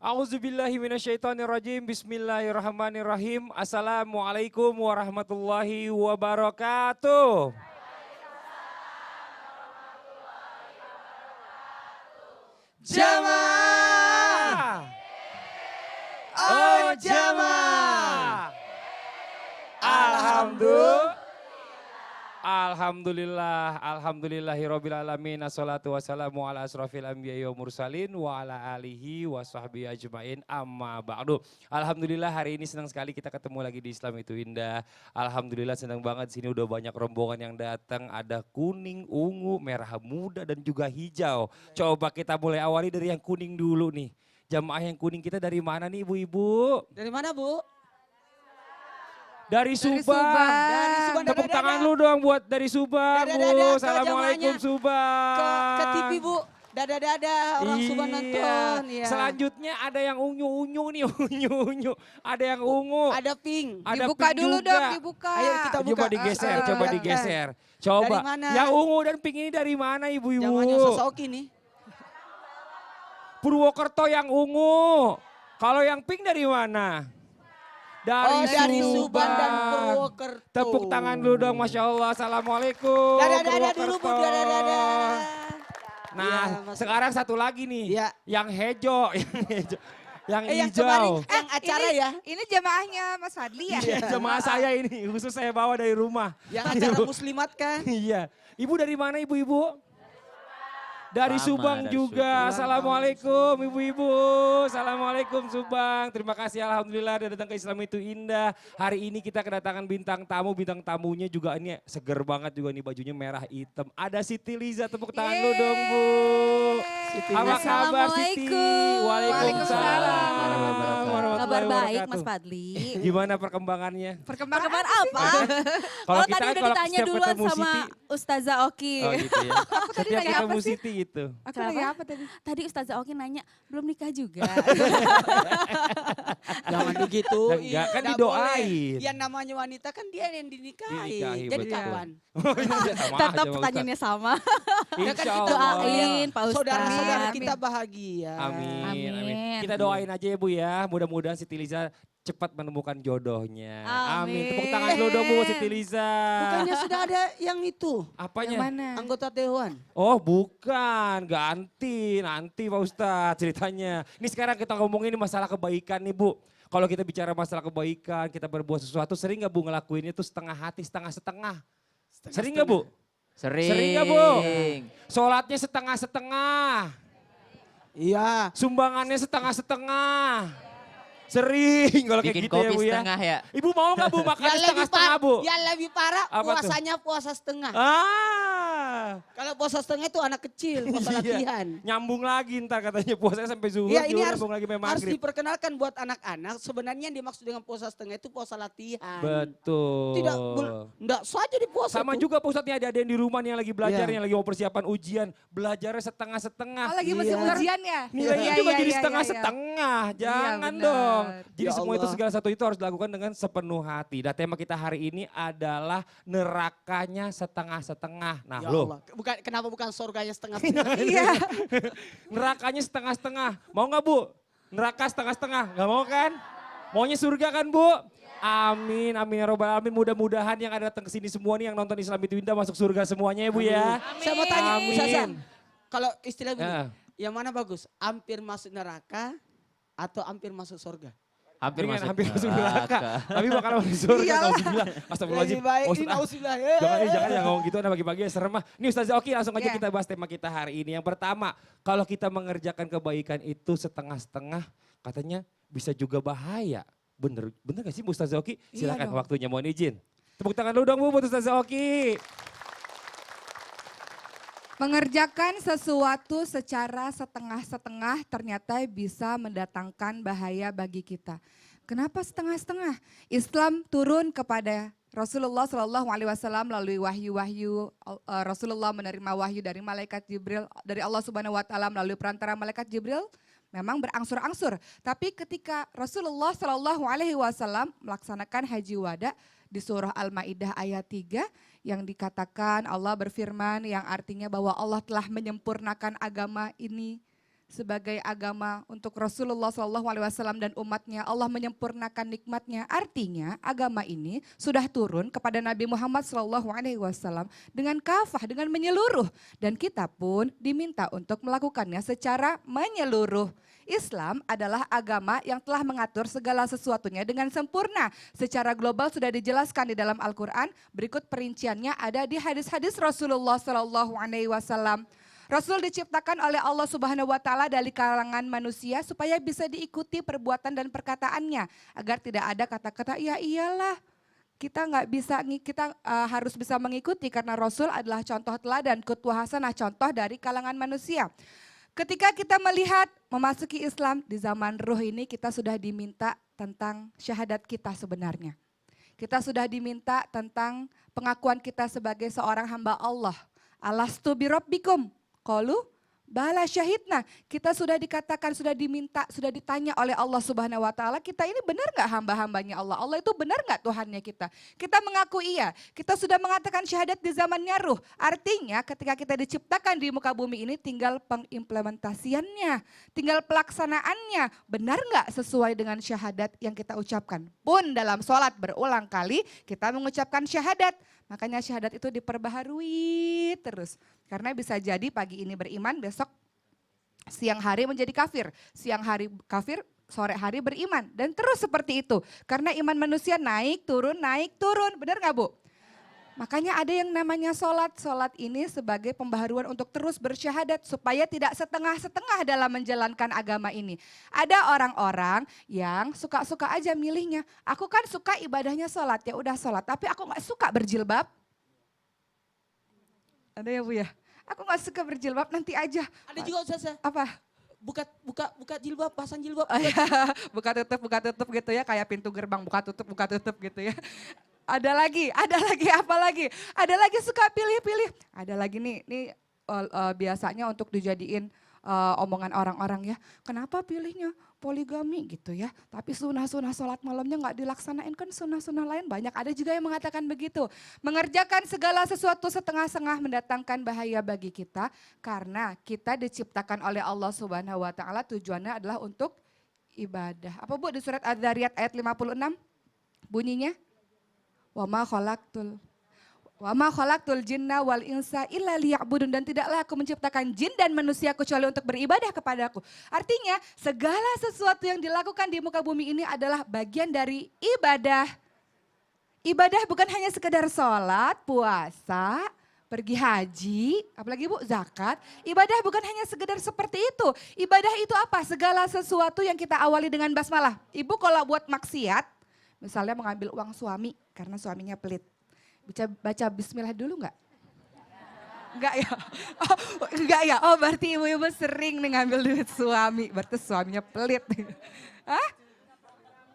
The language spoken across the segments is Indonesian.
A'udzubillahi minasyaitonirrajim. Bismillahirrahmanirrahim. Assalamualaikum warahmatullahi wabarakatuh. Jamaah. Oh jamaah. Alhamdulillahirabbil alamin. Assalatu wassalamu ala asrofil anbiya'i wa mursalin wa ala alihi wa sahbihi ajmain amma ba'du. Alhamdulillah hari ini senang sekali kita ketemu lagi di Islam Itu Indah. Alhamdulillah senang banget sini udah banyak rombongan yang datang. Ada kuning, ungu, merah muda dan juga hijau. Coba kita mulai awali dari yang kuning dulu nih. Jamaah yang kuning kita dari mana nih ibu-ibu? Dari mana Bu? Dari Subang. Dari Subang. Tepuk tangan lu dong buat dari Subang, Bu. Assalamualaikum Subang. Ke TV Bu. Dada orang Subang nonton. Ya. Selanjutnya ada yang unyu-unyu nih, unyu-unyu. Ada yang ungu. Ada pink. Ada Dibuka pink dulu juga. dong, dibuka. Ayo kita buka. Coba digeser, coba silakan. digeser. Coba. Dari mana? Yang ungu dan pink ini dari mana ibu-ibu? Zamannya Sasaoki nih. Purwokerto yang ungu. Kalau yang pink dari mana? Dari Subang dan Purwokerto. Tepuk tangan dulu dong, Masya Allah. Assalamualaikum. Dada dulu Bu, dada. Nah, Ya, sekarang satu lagi nih. Ya. Yang hejo, yang Yang hijau. kemarin yang acara ini, ya. Ini jamaahnya Mas Fadli ya? Iya, jemaah saya ini khusus saya bawa dari rumah. Yang acara muslimat kan. Iya. Ibu dari mana ibu-ibu? Dari Subang dari juga. Subang. Assalamualaikum ibu-ibu. Assalamualaikum Subang. Terima kasih alhamdulillah udah datang ke Islam Itu Indah. Hari ini kita kedatangan bintang tamu. Bintang tamunya juga ini seger banget juga nih bajunya merah hitam. Ada Siti Liza, tepuk tangan lu dong Bu. Apa kabar Siti? Waalaikumsalam. Warahmatullahi Kabar baik wabarakatuh. Mas Fadli. Gimana perkembangannya? Perkembangan apa? Kalau Oh kita tadi udah kalau ditanya setiap duluan ketemu sama Siti, Ustazah Oki. oh gitu ya. tadi Setiap nanya ketemu apa sih? Siti gitu. Aku Kenapa? nanya apa tadi? Tadi Ustazah Oki nanya, belum nikah juga. Jangan begitu. Enggak, kan didoain. Yang namanya wanita kan dia yang dinikahi. Dinikahi, Jadi betul. kapan? Oh, iya, sama Tetap aja, Pak pertanyaannya sama. Ustadz. Ya kan Insya kita Allah. Doain Pak Ustaz. Saudara-saudara Amin. kita bahagia. Amin, amin. Amin. Kita doain aja ya Bu ya. Mudah-mudahan Siti Liza cepat menemukan jodohnya. Amin. Amin. Tepuk tangan dulu dong Bu Siti Liza. Bukannya sudah ada yang itu, Apanya? Yang mana? anggota dewan. Oh bukan, ganti nanti Pak Ustadz ceritanya. Ini sekarang kita ngomongin masalah kebaikan nih Bu. Kalau kita bicara masalah kebaikan, kita berbuat sesuatu, sering gak Bu ngelakuinnya tuh setengah hati, setengah-setengah? Sering gak Bu? Sering gak Bu? Sholatnya setengah-setengah, Iya. sumbangannya setengah-setengah. Sering kalau kayak Bikin gitu ya kopi Bu ya. setengah ya. Ibu mau gak Bu makan setengah-setengah Bu? Yang lebih parah Apa tuh? puasanya puasa setengah. Kalau Kalau puasa setengah itu anak kecil, puasa Iya. latihan. Nyambung lagi ntar katanya puasanya sampai zuhur, Iya ini harus, nyambung lagi sampai harus maghrib. diperkenalkan buat anak-anak. Sebenarnya yang dimaksud dengan puasa setengah itu puasa latihan. Betul. Enggak saja di puasa Sama tuh. juga Pak Ustadz nih ada yang di rumah nih yang lagi belajar, Iya. yang lagi mau persiapan ujian. Belajarnya setengah-setengah. Oh lagi masih Iya. ujian ya? Nilainya Iya, juga iya, jadi iya, setengah-setengah. Jangan benar. dong. Jadi Ya semua itu Allah. segala satu itu harus dilakukan dengan sepenuh hati. Dan tema kita hari ini adalah nerakanya setengah-setengah. Nah Ya loh, Allah. Kenapa bukan surganya setengah-setengah? Iya. nerakanya setengah-setengah. Mau nggak Bu? Neraka setengah-setengah, nggak mau kan? Maunya surga kan Bu? Amin, amin ya robbal alamin. Mudah-mudahan yang ada datang ke sini semua nih yang nonton Islam Itu Indah masuk surga semuanya ya Bu ya. Saya mau tanya, Amin. Ustazah, kalau istilah begini, Ya. yang mana bagus? Hampir masuk neraka atau hampir masuk surga? Hampir Dengan masuk hampir masuk neraka. Tapi bakal masuk surga. Iyalah. Nauzubillah. Astagfirullahaladzim. Lebih baik, Oh, ini ah, nauzubillah. jangan ngomong gitu, ada pagi-pagi ya serem mah. Nih Ustazah Oki langsung aja Iya. kita bahas tema kita hari ini. Yang pertama, kalau kita mengerjakan kebaikan itu setengah-setengah, katanya bisa juga bahaya. Bener gak sih Bu Ustazah Oki? Iya Silakan dong. waktunya mohon izin. Tepuk tangan dulu dong Bu buat Ustazah Oki. Mengerjakan sesuatu secara setengah-setengah ternyata bisa mendatangkan bahaya bagi kita. Kenapa setengah-setengah? Islam turun kepada Rasulullah Shallallahu Alaihi Wasallam melalui wahyu-wahyu. Rasulullah menerima wahyu dari malaikat Jibril, dari Allah Subhanahu Wa Taala melalui perantara malaikat Jibril. Memang berangsur-angsur. Tapi ketika Rasulullah Shallallahu Alaihi Wasallam melaksanakan haji wada di surah Al-Maidah ayat 3 yang dikatakan Allah berfirman yang artinya bahwa Allah telah menyempurnakan agama ini sebagai agama untuk Rasulullah SAW dan umatnya, Allah menyempurnakan nikmatnya. Artinya agama ini sudah turun kepada Nabi Muhammad SAW dengan kafah, dengan menyeluruh. Dan kita pun diminta untuk melakukannya secara menyeluruh. Islam adalah agama yang telah mengatur segala sesuatunya dengan sempurna. Secara global sudah dijelaskan di dalam Al-Quran, berikut perinciannya ada di hadis-hadis Rasulullah SAW. Rasul diciptakan oleh Allah Subhanahu wa taala dari kalangan manusia supaya bisa diikuti perbuatan dan perkataannya agar tidak ada kata-kata ya iyalah. Kita nggak bisa, kita harus bisa mengikuti karena Rasul adalah contoh teladan, qudwah hasanah, contoh dari kalangan manusia. Ketika kita melihat memasuki Islam di zaman ruh ini, kita sudah diminta tentang syahadat kita sebenarnya. Kita sudah diminta tentang pengakuan kita sebagai seorang hamba Allah. Alastu birabbikum. Qalu bala syahidna. Kita sudah dikatakan, sudah diminta, sudah ditanya oleh Allah Subhanahu wa taala, kita ini benar nggak hamba-hambanya Allah? Allah itu benar nggak Tuhannya kita? Kita mengaku iya. Kita sudah mengatakan syahadat di zamannya ruh. Artinya ketika kita diciptakan di muka bumi ini tinggal pengimplementasiannya, tinggal pelaksanaannya. Benar nggak sesuai dengan syahadat yang kita ucapkan? Pun dalam sholat berulang kali kita mengucapkan syahadat. Makanya syahadat itu diperbaharui terus. Karena bisa jadi pagi ini beriman, besok siang hari menjadi kafir. Siang hari kafir, sore hari beriman. Dan terus seperti itu. Karena iman manusia naik turun, naik turun. Benar gak Bu? Makanya ada yang namanya sholat. Sholat ini sebagai pembaharuan untuk terus bersyahadat supaya tidak setengah-setengah dalam menjalankan agama ini. Ada orang-orang yang suka-suka aja milihnya. Aku kan suka ibadahnya sholat, ya udah sholat. Tapi aku gak suka berjilbab. Ada ya Bu ya? Aku gak suka berjilbab, nanti aja. Ada juga Ustazah. Apa? Buka jilbab, pasang jilbab. Oh, iya. Buka tutup gitu ya, kayak pintu gerbang buka tutup gitu ya. Ada lagi, apa lagi? Ada lagi suka pilih-pilih. Ada lagi nih biasanya untuk dijadiin omongan orang-orang ya. Kenapa pilihnya poligami gitu ya. Tapi sunnah-sunnah sholat malamnya nggak dilaksanain, kan sunnah-sunnah lain banyak. Ada juga yang mengatakan begitu. Mengerjakan segala sesuatu setengah-setengah mendatangkan bahaya bagi kita. Karena kita diciptakan oleh Allah Subhanahu wa taala, tujuannya adalah untuk ibadah. Apa Bu di surat Az-Zariyat ayat 56? Bunyinya? Wa ma khalaqtul jinna wal insa illa liya'budun, dan tidaklah aku menciptakan jin dan manusia kecuali untuk beribadah kepadaku. Artinya segala sesuatu yang dilakukan di muka bumi ini adalah bagian dari ibadah. Ibadah bukan hanya sekedar sholat, puasa, pergi haji, apalagi Bu zakat. Ibadah bukan hanya sekedar seperti itu. Ibadah itu apa? Segala sesuatu yang kita awali dengan basmalah. Ibu kalau buat maksiat, misalnya mengambil uang suami karena suaminya pelit. Baca bismillah dulu enggak? Enggak ya? Oh, enggak ya? Oh berarti ibu-ibu sering nih ngambil duit suami. Berarti suaminya pelit. Hah?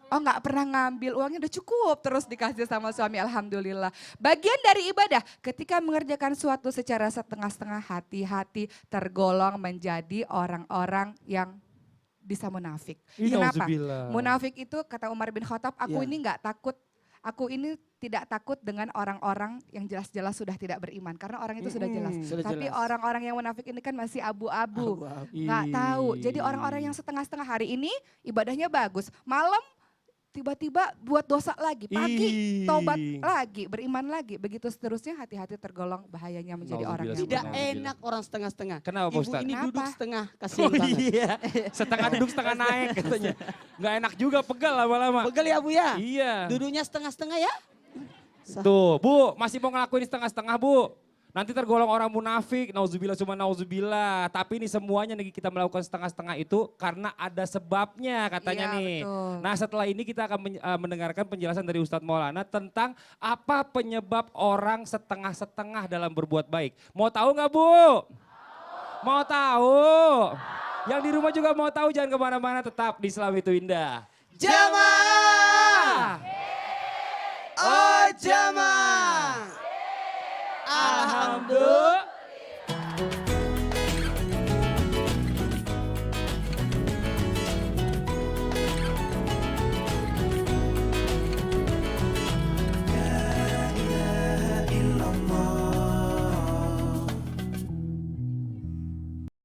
Oh enggak pernah ngambil, uangnya udah cukup terus dikasih sama suami, alhamdulillah. Bagian dari ibadah, ketika mengerjakan suatu secara setengah-setengah, hati-hati tergolong menjadi orang-orang yang bisa munafik. Kenapa? Munafik itu kata Umar bin Khattab, aku ini enggak takut. Aku ini tidak takut dengan orang-orang yang jelas-jelas sudah tidak beriman. Karena orang itu sudah jelas. Tapi orang-orang yang munafik ini kan masih abu-abu. Nggak tahu. Jadi orang-orang yang setengah-setengah hari ini ibadahnya bagus. Malam tiba-tiba buat dosa lagi. Pagi taubat lagi, beriman lagi. Begitu seterusnya, hati-hati tergolong bahayanya menjadi orang yang Tidak munafik. enak orang setengah-setengah. Kenapa Pak Ibu Ustaz? ini Kenapa? duduk setengah, kasihan banget. Iya, setengah duduk setengah naik katanya. Nggak enak juga, pegal lama-lama. Pegel ya Bu ya? Iya. Duduknya setengah-setengah ya? Tuh Bu, masih mau ngelakuin setengah-setengah Bu. Nanti tergolong orang munafik, nauzubillah cuma nauzubillah. Tapi ini semuanya nih kita melakukan setengah-setengah itu karena ada sebabnya katanya Iya, nih. betul. Nah setelah ini kita akan mendengarkan penjelasan dari Ustadz Maulana tentang apa penyebab orang setengah-setengah dalam berbuat baik. Mau tahu nggak Bu? Mau tahu? Yang di rumah juga mau tahu, jangan kemana-mana, tetap di Islam itu Indah. Jamaah! Oh jamaah! Alhamdulillah.